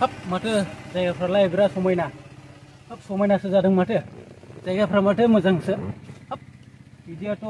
हाब माथो जायगाफ्रालाय बिराद समायना हाब समायनासो जादों माथो जायगाफ्रा माथो मोजांसो हाब बिदियाथ'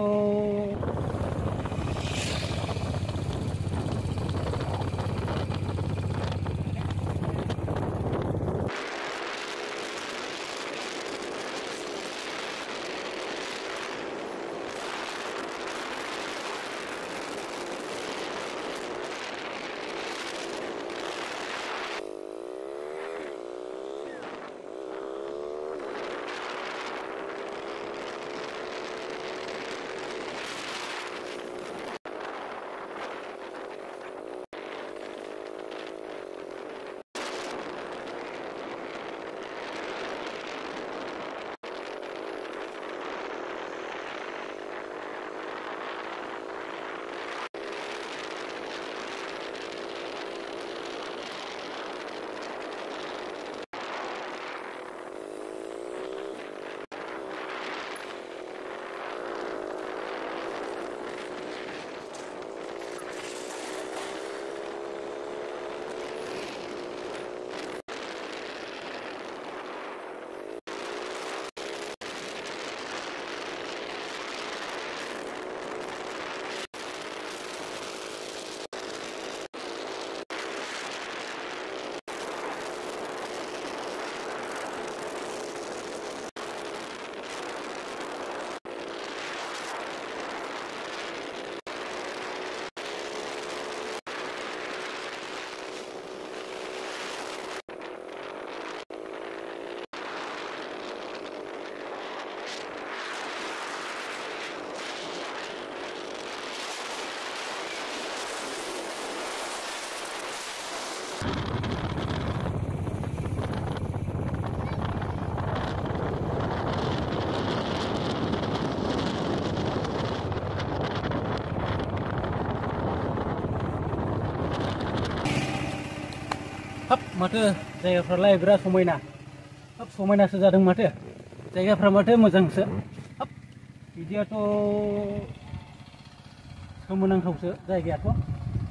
हाब माथो जायगाफ्रालाय बिराद समायना हाब समायनासो जादों माथो जायगाफ्रा माथो मोजांसो हाब बिदियाथ' सोमोनांथावसो जायगायाथ'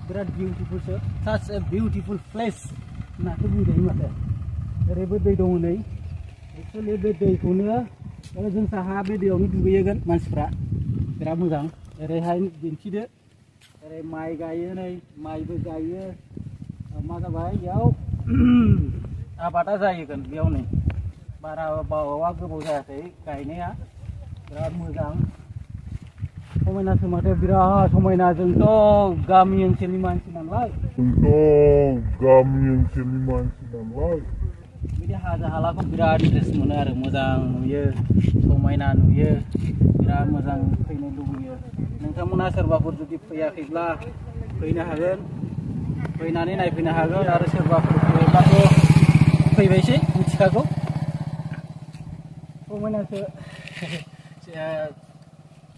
बिराद बिउटिफुलसो साच ए बिउटिफुल प्लेस होननासो बुंजायो माथो ओरैबो दै दङ नै एक्सुवेलि बे दैखौनो जों साहा बे दैयावनो दुगैगोन मानसिफ्रा बिराद मोजां ओरैहाय दिन्थिदो ओरै माइ गायो नै माइबो गायो मा जाबाय बेयाव आबादा जाहैगोन बेयाव नै बारा बावा गोबाव जायाखै गायनाया बिराद मोजां समायनासो माथो बिराद समायना जोंथ' गामि ओनसोलनि मानसि नालाय बिदि हाजो हालाखौ बिराद इन्टारेस्ट मोनो आरो मोजां नुयो समायना नुयो बिराद मोजां फैनो लुबैयो नोंथांमोना सोरबाफोर जुदि फैयाखैब्ला फैनो हागोन फैनानै नायफैनो हागोन आरो सोरबाफोर फैयोब्लाथ' फैबायसै मिथिखागौ समायनासो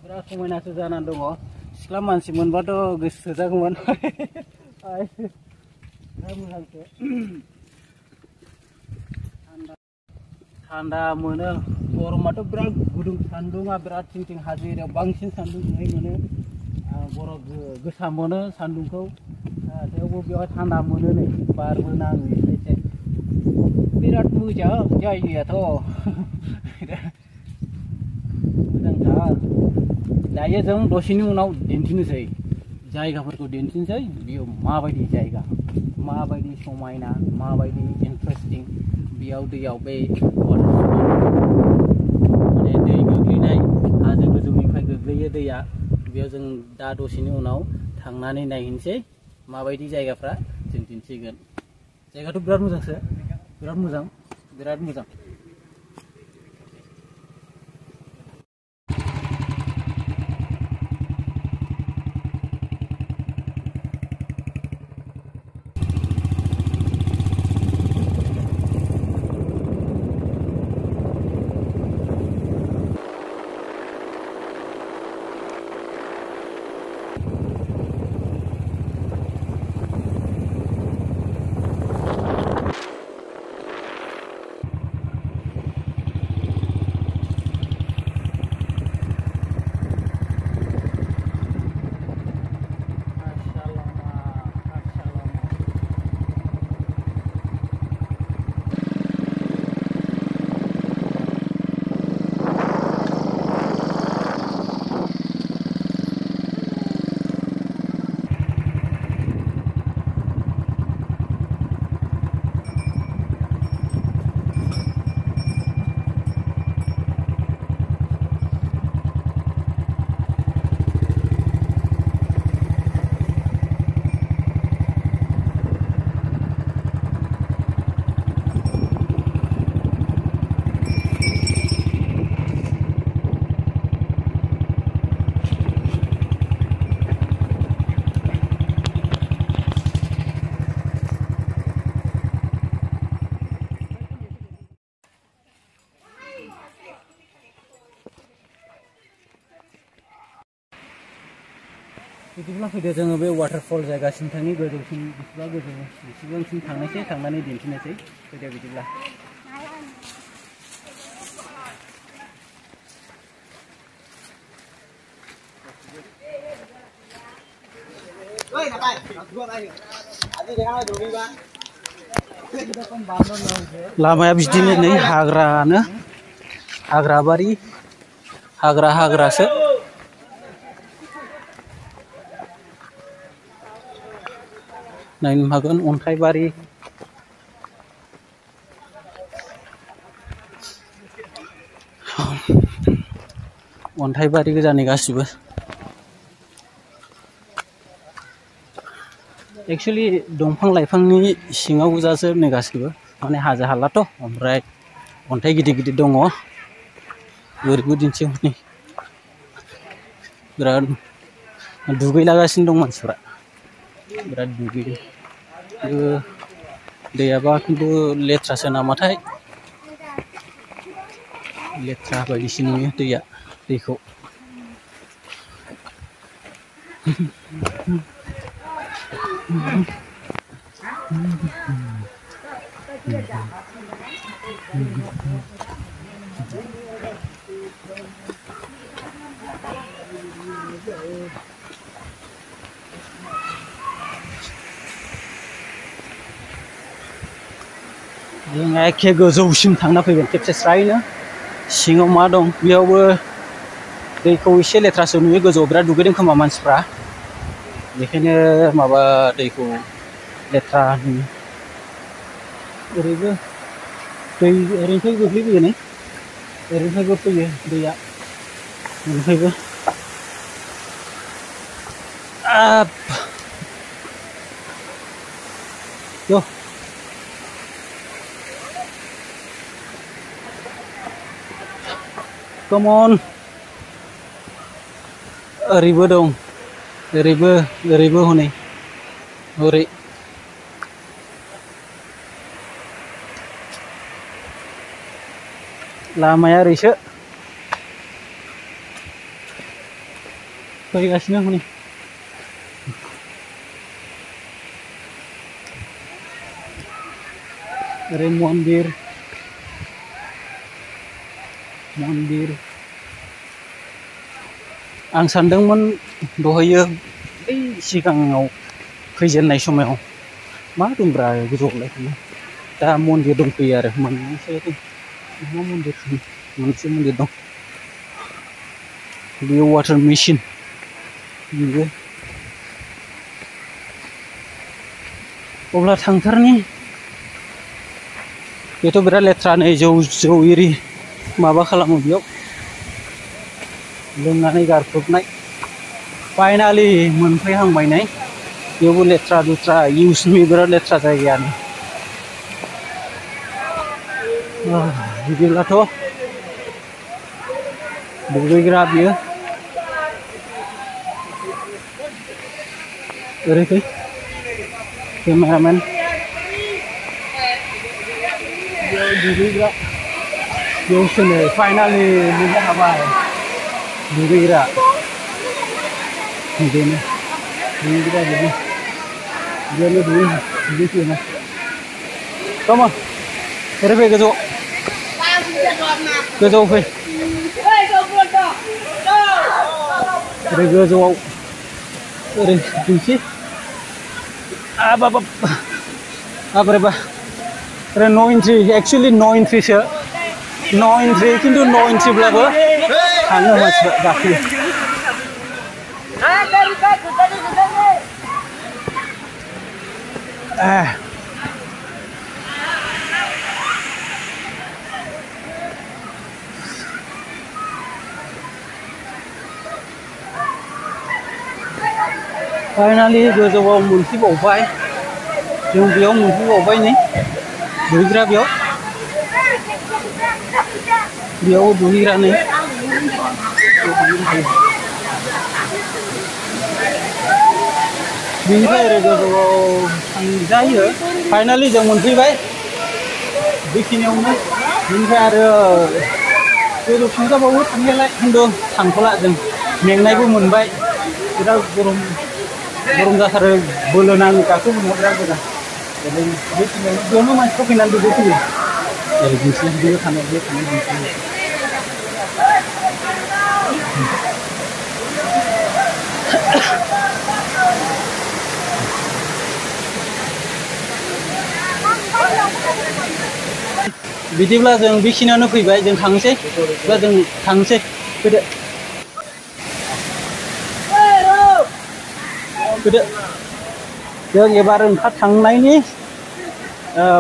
बिराद समायनासो जानानै दङ सिख्ला मानसि मोनबाथ' गोसो थोजागौमोन बिराद मोजांसो थान्दा मोनो गरमाथ' बिराद गुदुं सान्दुङा बिराद थिं हाजो एरियाव बांसिन सान्दुं दुंनाय मोनो गरम गोसा मोनो सान्दुंखौ थेवबो बेवहाय थान्दा मोनो नै बारबो नाङो एसे बिराद मोजां जायगायाथ' मोजांथार दायो जों दसेनि उनाव दिन्थिनोसै जायगाफोरखौ दिन्थिनोसै बेयाव माबायदि जायगा माबायदि समायना माबायदि इन्टारेस्टिं बेयाव दैयाव बे माने दै गोग्लैनाय हाजो गोजौनिफ्राय गोग्लैयो दैया बेयाव जों दा दसेनि उनाव थांनानै नायहैनोसै माबायदि जायगाफ्रा जों दिन्थिगोन जायगाथ' बिराद मोजांसो बिराद मोजां बिराद मोजां बिदिब्ला फैदो जोङो बे वाटारफल जायगासिम थांनि गोजौसिम बिसिबां गोजौ बिसिबांसिम थांनायसै थांनानै दिन्थिनोसै फैदो बिदिब्ला लामाया बिदिनो नै हाग्रानो हाग्राबारि हाग्रासो नायनो हागोन अन्थाइबारि अन्थाइबारि गोजानि गासिबो एक्चुअली दंफां लाइफांनि सिङाव गोजासो नै गासिबो माने हाजो हालाथ' ओमफ्राय अन्थाइ गिदिर गिदिर दङ ओरैबो दिन्थिहरनि बिराद दुगैलागासिनो दं मानसिफ्रा बिराद दुगैयो दैयाबा खिन्थु लेथ्रासो नामाथाय लेथ्रा बायदिसो नुयो दैखौ जों एखे गोजौसिम थांना फैगोन खेबसे स्रायनो सिङाव मा दं बेयावबो दैखौ एसे लेथ्रासो नुयो गोजौआव बिराद दुगैदों खोमा मानसिफ्रा बेखायनो माबा दैखौ लेथ्रा नुयो ओरैबो दै ओरैनिफ्राय गोग्लैबोयो नै ओरैनिफ्रायबो फैयो दैया ओरैनिफ्रायबो Come on. Oरैबो दं ओरैबो हनै ओरै लामाया ओरैसो फैगासिनो हनै ओरै मन्दिर आं सानदोंमोन दहायो बै सिगाङाव फैजेननाय समाव मा दंब्रा गोजौआवलाय दा मन्दिर दंफैयो आरो मोनसे मन्दिर दं बेयो वाटार मेचिन बेबो अब्ला थांथारनि बेथ' बिराद लेथ्रा नै जौ एरि माबा खालामो बेयाव लोंनानै गारख्रुबनाय फाइनालि मोनफैहांबाय नै बेयावबो लेथ्रा दुथ्रा इउज नुयो बिराद लेथ्रा जायगायानो बिदिब्लाथ' दुगैग्रा बियो ओरै फै केमेरामेन दुगैग्रा बेयावसो नै फाइनालि मोननो हाबाय दुगैग्रा बेनो दुगैग्रा बेनो दुगैफैना कमन ओरै फै गोजौआव फै ओरै गोजौआव ओरै दुगैसै बाब्रेबा ओरै न' एन्ट्रि एक्चुअलि न' एन्ट्रिसो न' एन्ट्रि खिन्थु न' एन्ट्रिब्लाबो थाङो मानसिफ्रा गाखोयो फाइनालि गोजौआव मोनफैबावबाय जों बेयाव मोनफैबावबाय नै दुगैग्रा बेयाव दुगैग्रा नै बेनिफ्राय ओरै गोजौआव थांजायो फाइनालि जों मोनफैबाय बेखिनियावनो बेनिफ्राय आरो गोजौसिम जाबावो थांनायालाय खिन्थु थांथ'ला जों मेंनायबो मोनबाय बिराद गरम गरम जाथारो बोलो नाङो गाखोबोनो बिराद गोजान जेरै बेखिनियावनो बेयावनो मानसिफ्रा फैनानै दुगैफैयो जेरै दिन्थियो बेयाव थानाय दिन्थियो बिदिब्ला जों बेखिनियावनो फैबाय जों थांसै बा जों थांसै फैदो फैदो जों एबार थांनायनि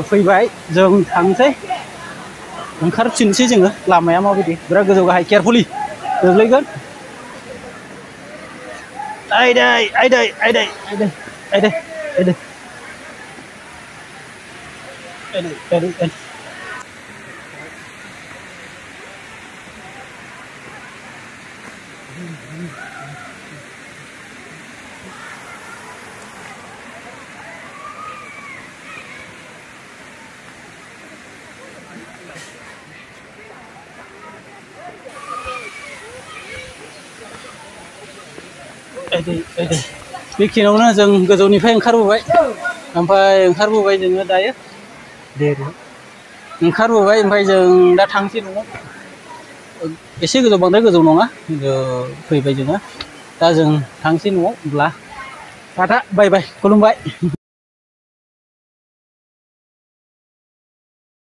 फैबाय जों थांसै ओंखारफिनसै जोङो लामाया माबायदि बिराद गोजौ गाहाय केयारफुलि गोग्लैगोन आयदै आयदै आयदै आयदै आयदै आयदै आयदै आयदै बेखिनियावनो जों गोजौनिफ्राय ओंखारबोबाय ओमफ्राय जोङो दायो ओंखारबोबाय ओमफ्राय जों दा थांसै न'आव एसे गोजौ बांद्राय गोजौ नङा फैबाय जोङो दा जों थांसै न'आव होनब्ला टाटा बाय बाय खुलुमबाय।